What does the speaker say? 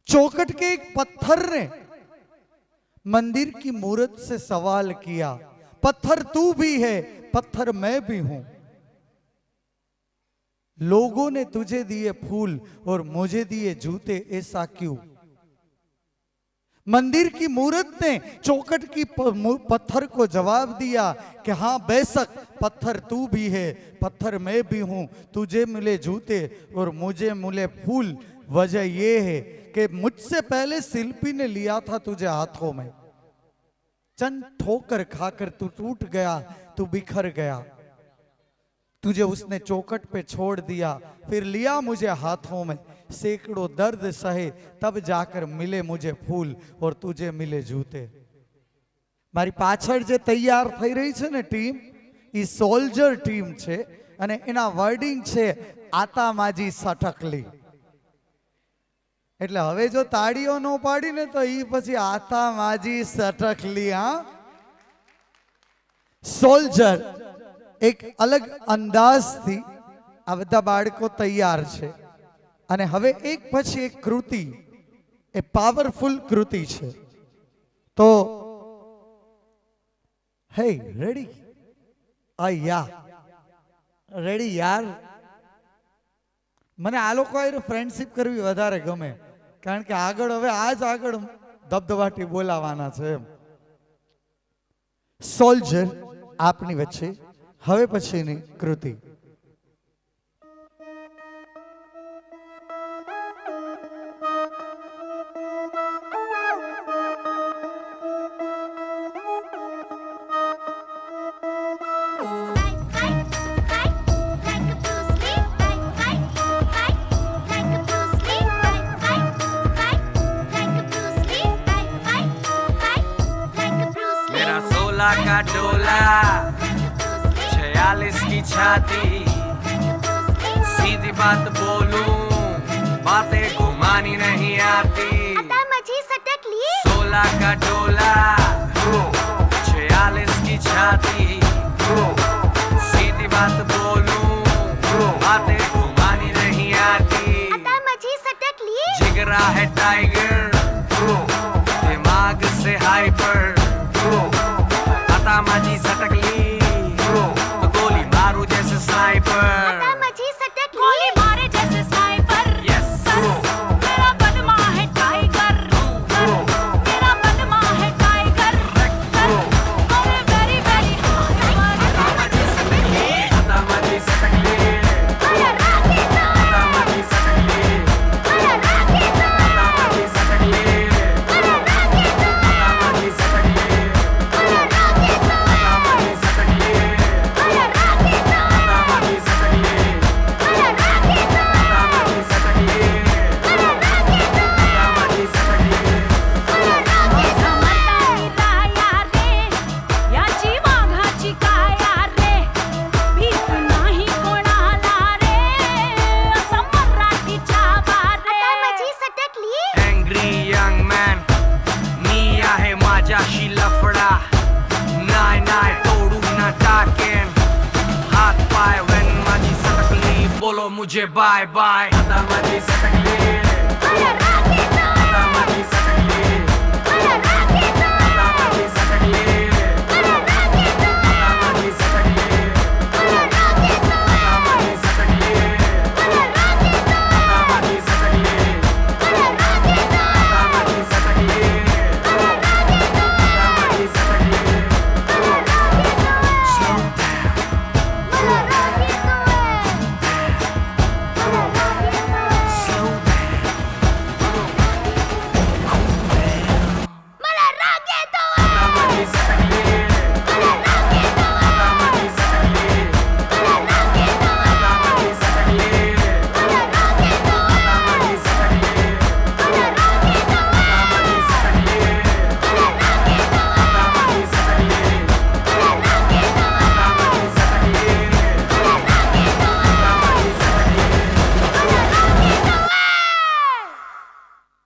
चौखट के एक पत्थर ने मंदिर की मूर्त से सवाल किया, पत्थर तू भी है, पत्थर मैं भी हूं। लोगों ने तुझे दिए फूल और मुझे दिए जूते, ऐसा क्यों? मंदिर की मूर्त ने चौखट की पत्थर को जवाब दिया कि हाँ बेशक पत्थर तू भी है, पत्थर मैं भी हूं। तुझे मिले जूते और मुझे मिले फूल, वजह यह है कि मुझसे पहले शिल्पी ने लिया था तुझे हाथों में। चंद ठोकर खाकर तू टूट गया, तू बिखर गया। तुझे उसने चौखट पे छोड़ दिया, फिर लिया मुझे हाथों में। सैकड़ों दर्द सहे तब जाकर मिले मुझे फूल और तुझे मिले जूते। मारी पाछળ જે તૈયાર થઈ રહી છે ને ટીમ, એ સોલ્જર ટીમ છે અને એના વર્ડિંગ છે આતા માજી સટકલી। એટલે હવે જો તાળીઓ ન પાડી ને તો ઈ પછી આતા માજી સટકલી। હા, સોલ્જર એક અલગ અંદાજથી આ બધા બાળકો તૈયાર છે અને હવે એક પછી એક કૃતિ, એ પાવરફુલ કૃતિ છે। તો હે રેડી? યા રેડી યાર। મને આ લોકો હારે ફ્રેન્ડશિપ કરવી વધારે ગમે, કારણ કે આગળ હવે આજ આગળ ધબધબાટી બોલાવાના છે એમ। સોલ્જર આપની વચ્ચે હવે પછીની કૃતિ। का डोला 46 की छाती, सीधी बात बोलूं बातें घुमानी नहीं आती। 16 का डोला 46 की छाती, सीधी बात बोलूं बातें घुमानी नहीं आती। जिगरा है टाइगर, दिमाग से हाइपर, माजी सटकली तो गोली मारू जैसे स्नाइपर। गोली मारे जैसे स्नाइपर। यस मेरा बदमा है टाइगर, मेरा बदमा है टाइगर। अरे वेरी वेरी माजी सटकली, माजी सटकली, माजी सटकली, माजी सटकली। लफड़ा नाय नाय तोड़ू ना टाकेन, हाथ पाय when माजी सटकली बोलो मुझे बाय बाय। माजी सटकली।